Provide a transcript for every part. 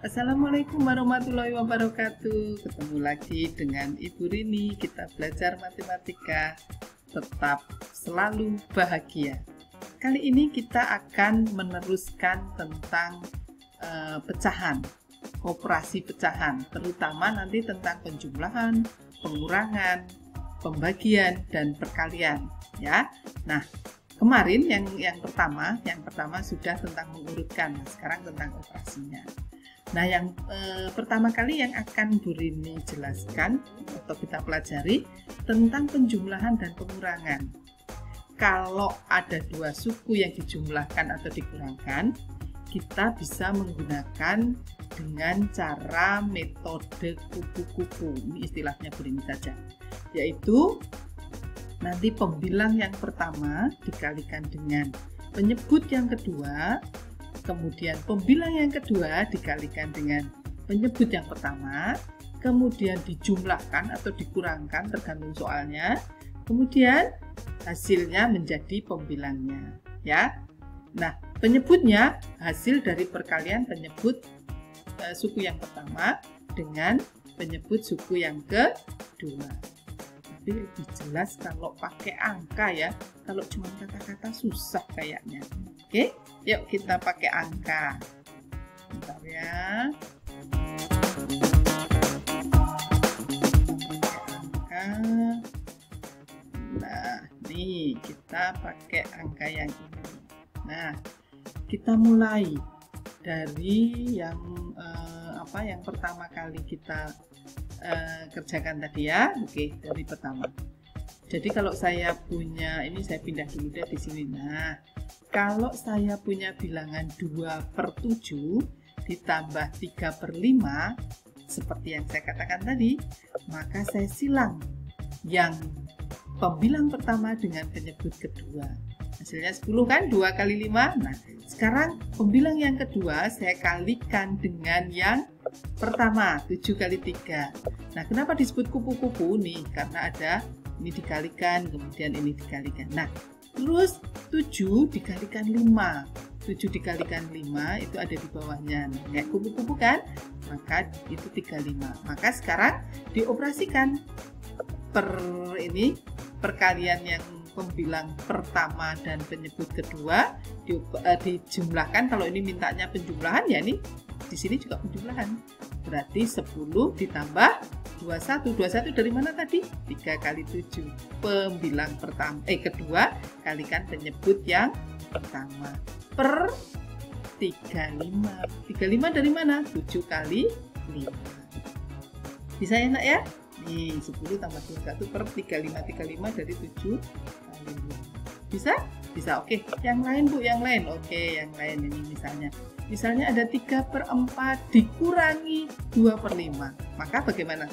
Assalamualaikum warahmatullahi wabarakatuh. Ketemu lagi dengan Ibu Rini. Kita belajar matematika. Tetap selalu bahagia. Kali ini kita akan meneruskan tentang pecahan, operasi pecahan, terutama nanti tentang penjumlahan, pengurangan, pembagian, dan perkalian. Ya. Nah, kemarin yang pertama sudah tentang mengurutkan. Sekarang tentang operasinya. Nah, yang pertama kali yang akan Bu Rini jelaskan atau kita pelajari tentang penjumlahan dan pengurangan. Kalau ada dua suku yang dijumlahkan atau dikurangkan, kita bisa menggunakan dengan cara metode kupu-kupu. Ini istilahnya Bu Rini saja. Yaitu nanti pembilang yang pertama dikalikan dengan penyebut yang kedua, kemudian pembilang yang kedua dikalikan dengan penyebut yang pertama, kemudian dijumlahkan atau dikurangkan tergantung soalnya, kemudian hasilnya menjadi pembilangnya, ya. Nah, penyebutnya hasil dari perkalian penyebut suku yang pertama dengan penyebut suku yang kedua. Tapi lebih jelas kalau pakai angka ya, kalau cuma kata-kata susah kayaknya. Oke, yuk kita pakai angka. Bentar ya. Angka. Nah, nih kita pakai angka yang ini. Nah, kita mulai dari yang yang pertama kali kita kerjakan tadi ya. Oke, dari pertama. Jadi kalau saya punya, ini saya pindah dulu deh di sini. Nah, kalau saya punya bilangan 2/7 ditambah 3/5, seperti yang saya katakan tadi, maka saya silang yang pembilang pertama dengan penyebut kedua. Hasilnya 10 kan, 2 kali 5. Nah, sekarang pembilang yang kedua saya kalikan dengan yang pertama, 7 kali 3. Nah, kenapa disebut kupu-kupu nih? Karena ada ini dikalikan, kemudian ini dikalikan. Nah, terus 7 dikalikan 5. 7 dikalikan 5 itu ada di bawahnya. Nah, kayak kupu-kupu kan? Maka itu 35. Maka sekarang dioperasikan perkalian yang pembilang pertama dan penyebut kedua dijumlahkan. Kalau ini mintanya penjumlahan ya, ini di sini juga penjumlahan. Berarti 10 ditambah 21. 21 dari mana tadi? 3 kali 7. Pembilang kedua kalikan penyebut yang pertama per 35. 35 dari mana? 7 kali 5. Bisa ya nak ya? Nih, 10 tambah 21 per 35. 35 dari 7 kali 5. Bisa? Bisa, oke. Yang lain Bu, yang lain. Oke, yang lain ini misalnya ada 3/4 dikurangi 2/5. Maka bagaimana?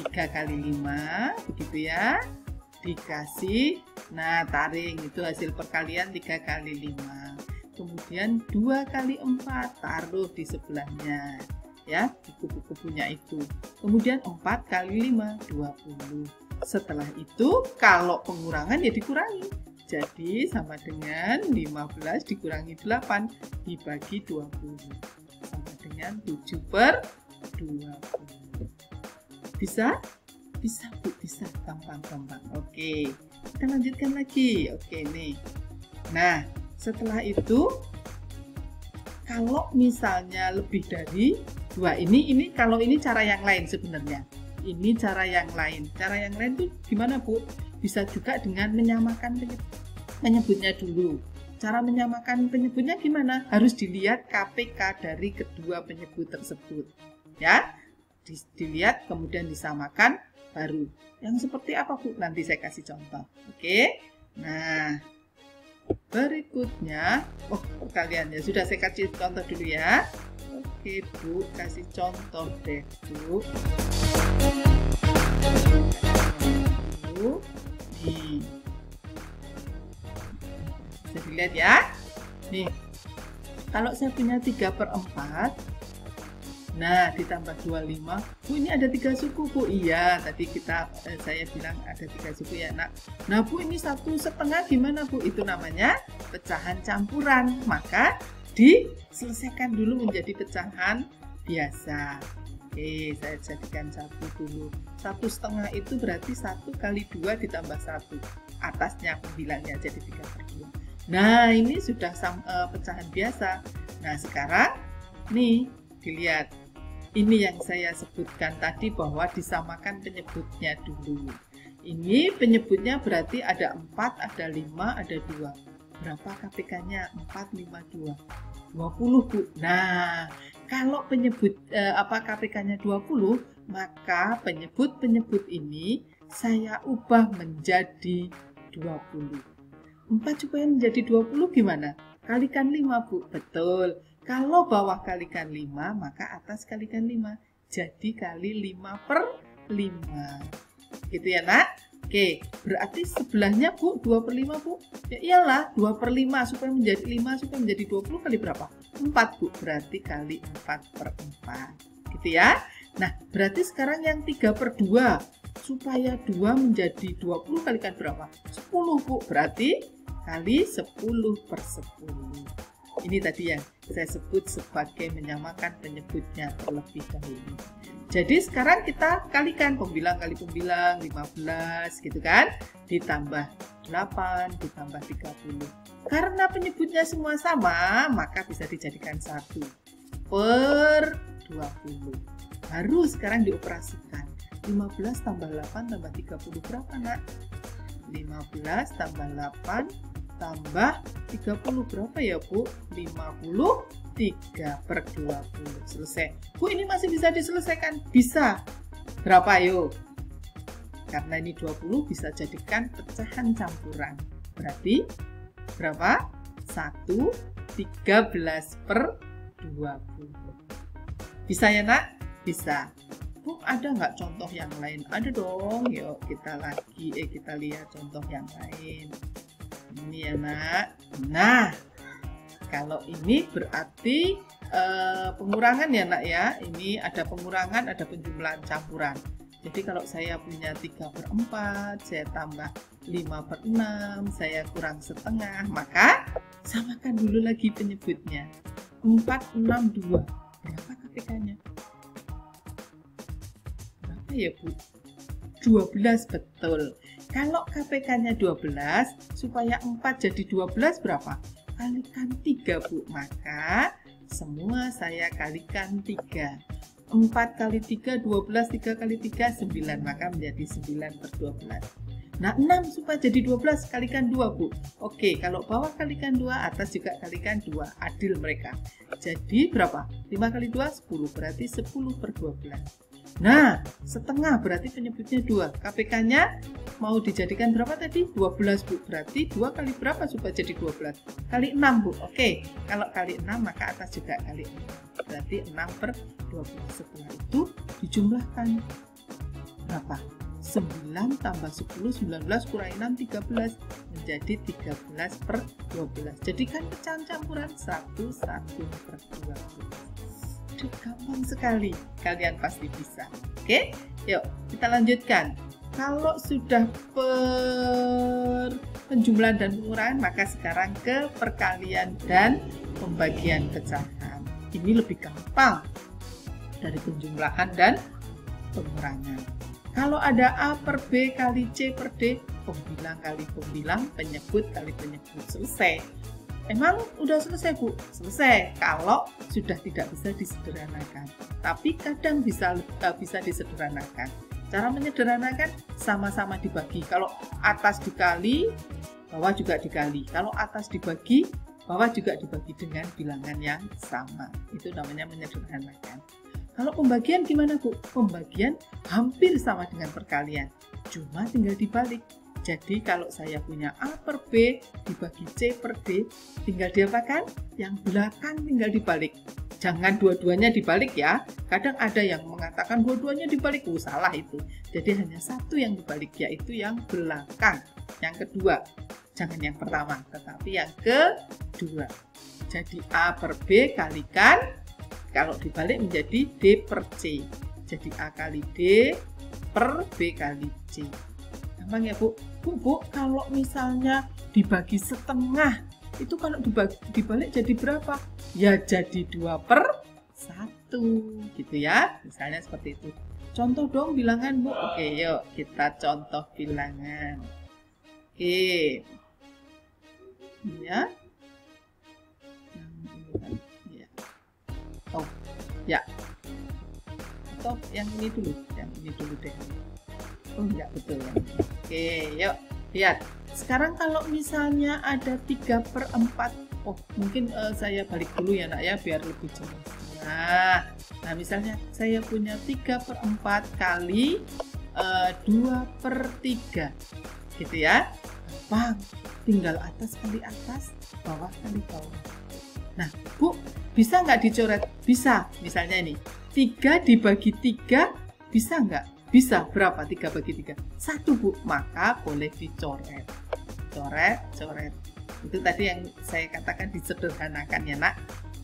3 kali 5, begitu ya. Dikasih, nah taring, itu hasil perkalian 3 kali 5. Kemudian 2 kali 4, taruh di sebelahnya. Ya, di kupu-kupunya itu. Kemudian 4 kali 5, 20. Setelah itu, kalau pengurangan ya dikurangi. Jadi sama dengan 15 dikurangi 8 dibagi 20. Sama dengan 7/20. Bisa? Bisa Bu, bisa. Gampang-gampang. Oke, kita lanjutkan lagi. Oke nih. Nah, setelah itu, kalau misalnya lebih dari 2, ini kalau ini cara yang lain sebenarnya. Ini cara yang lain. Cara yang lain tuh gimana Bu? Bisa juga dengan menyamakan penyebutnya dulu. Cara menyamakan penyebutnya gimana? Harus dilihat KPK dari kedua penyebut tersebut. Ya, dilihat kemudian disamakan baru. Yang seperti apa Bu? Nanti saya kasih contoh. Oke. Nah, berikutnya, perkaliannya sudah saya kasih contoh dulu ya. Oke Bu, kasih contoh deh Bu. Nih, bisa dilihat ya. Nih, kalau saya punya 3/4, nah ditambah 25, Bu ini ada 3 suku Bu. Iya, tadi saya bilang ada 3 suku ya nak. Nah Bu, ini 1/2 gimana Bu? Itu namanya pecahan campuran. Maka diselesaikan dulu menjadi pecahan biasa. Oke, saya jadikan 1 dulu. 1,5 itu berarti 1 kali 2 ditambah 1. Atasnya aku bilangnya jadi 3/2. Nah, ini sudah pecahan biasa. Nah, sekarang nih dilihat. Ini yang saya sebutkan tadi bahwa disamakan penyebutnya dulu. Ini penyebutnya berarti ada 4, ada 5, ada 2. Berapa KPK-nya? 4, 5, 2. 20, Bu. Nah, kalau penyebut KPK-nya 20, maka penyebut-penyebut ini saya ubah menjadi 20. 4 supaya menjadi 20 gimana? Kalikan 5, Bu. Betul. Kalau bawah kalikan 5, maka atas kalikan 5. Jadi kali 5/5. Gitu ya, Nak? Oke, berarti sebelahnya, Bu, 2/5, Bu. Ya iyalah, 2/5 supaya menjadi 5, supaya menjadi 20 kali berapa? 4, Bu. Berarti kali 4/4. Gitu ya. Nah, berarti sekarang yang 3/2. Supaya 2 menjadi 20 kalikan berapa? 10, Bu. Berarti kali 10/10. Ini tadi yang saya sebut sebagai menyamakan penyebutnya terlebih dahulu. Jadi sekarang kita kalikan pembilang kali pembilang 15 gitu kan, ditambah 8 ditambah 30. Karena penyebutnya semua sama, maka bisa dijadikan 1/20. Baru sekarang dioperasikan. 15 tambah 8 tambah 30 berapa, Nak? 15 tambah 8 tambah 30 berapa ya, Bu? 53/20. Selesai. Bu, ini masih bisa diselesaikan? Bisa. Berapa, ayo? Karena ini 20 bisa jadikan pecahan campuran. Berarti berapa? 1/13/20. Bisa ya, Nak? Bisa. Bu, ada nggak contoh yang lain? Ada dong. Yuk kita lihat contoh yang lain. Ini ya, Nak. Nah, kalau ini berarti pengurangan ya, Nak ya. Ini ada pengurangan, ada penjumlahan campuran. Jadi kalau saya punya 3/4, saya tambah 5/6, saya kurang setengah, maka samakan dulu lagi penyebutnya. 4, 6, 2. Berapa KPK-nya? Berapa ya, Bu? 12, betul. Kalau KPK-nya 12, supaya 4 jadi 12 berapa? Kalikan 3, Bu. Maka semua saya kalikan 3. 4 kali 3, 12, 3 kali 3, 9. Maka menjadi 9/12. Nah, 6 supaya jadi 12, kalikan 2, Bu. Oke, kalau bawah kalikan 2, atas juga kalikan 2. Adil mereka. Jadi berapa? 5 kali 2, 10. Berarti 10/12. Nah, setengah berarti penyebutnya 2. KPK-nya mau dijadikan berapa tadi? 12, Bu. Berarti 2 kali berapa supaya jadi 12? Kali 6, Bu. Oke, kalau kali 6 maka atas juga kali 6. Berarti 6/12. Setelah itu dijumlahkan. Berapa? 9 tambah 10, 19 kurangi 6, 13. Menjadi 13/12. Jadikan pecahan campuran 1/20. Gampang sekali, kalian pasti bisa. Oke, yuk kita lanjutkan. Kalau sudah penjumlahan dan pengurangan, maka sekarang ke perkalian dan pembagian pecahan. Ini lebih gampang dari penjumlahan dan pengurangan. Kalau ada A per B kali C per D, pembilang kali pembilang, penyebut kali penyebut, selesai. Emang udah selesai, Bu? Selesai kalau sudah tidak bisa disederhanakan. Tapi kadang bisa disederhanakan. Cara menyederhanakan sama-sama dibagi. Kalau atas dikali, bawah juga dikali. Kalau atas dibagi, bawah juga dibagi dengan bilangan yang sama. Itu namanya menyederhanakan. Kalau pembagian gimana, Bu? Pembagian hampir sama dengan perkalian. Cuma tinggal dibalik. Jadi kalau saya punya A per B dibagi C per D, tinggal diapakan? Yang belakang tinggal dibalik. Jangan dua-duanya dibalik ya. Kadang ada yang mengatakan dua-duanya dibalik. Salah itu. Jadi hanya satu yang dibalik, yaitu yang belakang. Yang kedua. Jangan yang pertama, tetapi yang kedua. Jadi A per B kalikan, kalau dibalik menjadi D per C. Jadi A kali D per B kali C. Gampang ya, Bu? Bu, kalau misalnya dibagi setengah, itu kalau dibalik jadi berapa? Ya jadi 2/1. gitu ya. Misalnya seperti itu. Contoh dong bilangan, Bu. Oke, yuk kita contoh bilangan. Oke. Ya. Oh, ya. Atau yang ini dulu deh. Oh, enggak betul ya. Oke, yuk lihat. Sekarang kalau misalnya ada 3/4, oh mungkin saya balik dulu ya nak ya biar lebih jelas. Nah misalnya saya punya 3/4 kali 2/3 gitu ya. Gampang, tinggal atas kali atas, bawah kali bawah. Nah Bu, bisa nggak dicoret? Bisa, misalnya ini 3 dibagi 3 bisa nggak? Bisa. Berapa 3 bagi 3? 1 Bu, maka boleh dicoret. Coret. Itu tadi yang saya katakan disederhanakan ya nak.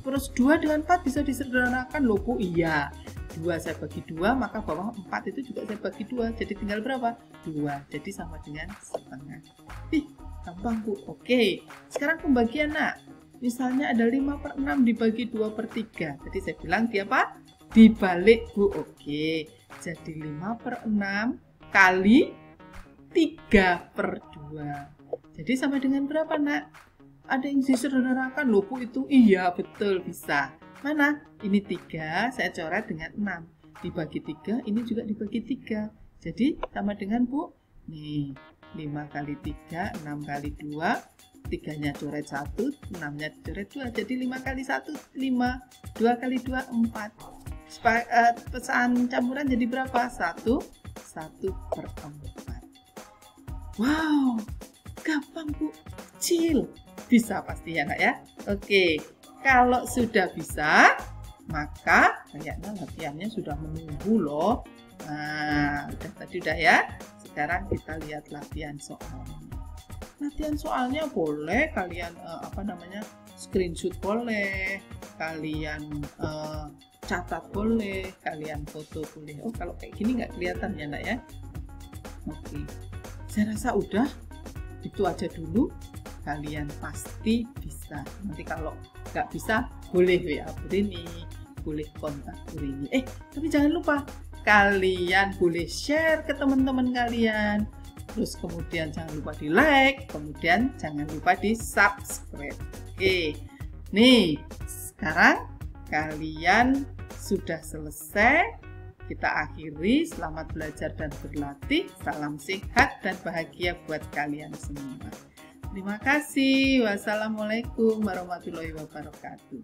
Terus 2 dengan 4 bisa disederhanakan loh Bu. Iya, 2 saya bagi 2, maka bawah 4 itu juga saya bagi 2. Jadi tinggal berapa? 2. Jadi sama dengan setengah. Ih, gampang Bu. Oke, sekarang pembagian nak. Misalnya ada 5/6 dibagi 2/3. Jadi saya bilang dia apa? Dibalik Bu. Oke, jadi 5/6 kali 3/2. Jadi sama dengan berapa nak? Ada yang disederhanakan loh Bu itu. Iya betul, bisa. Mana? Ini 3 saya coret dengan 6. Dibagi 3, ini juga dibagi 3. Jadi sama dengan Bu. Nih, 5 kali 3, 6 kali 2. 3-nya coret 1, 6-nya coret 2. Jadi 5 kali 1, 5. 2 kali 2, 4. Pecahan campuran jadi berapa? 1/4. Wow, gampang Bu, kecil. Bisa pasti ya nak ya. Oke, kalau sudah bisa, maka kayaknya latihannya sudah menunggu loh. Nah, tadi udah ya. Sekarang kita lihat latihan soalnya. Latihan soalnya boleh kalian screenshot boleh, kalian catat boleh, kalian foto boleh. Oh kalau kayak gini nggak kelihatan ya nak ya. Oke, saya rasa udah itu aja dulu. Kalian pasti bisa. Nanti kalau nggak bisa boleh WA Bu Rini, boleh kontak Bu Rini. Tapi jangan lupa kalian boleh share ke teman-teman kalian. Terus kemudian jangan lupa di like, kemudian jangan lupa di subscribe. Oke, nih sekarang kalian sudah selesai. Kita akhiri. Selamat belajar dan berlatih. Salam sehat dan bahagia buat kalian semua. Terima kasih. Wassalamualaikum warahmatullahi wabarakatuh.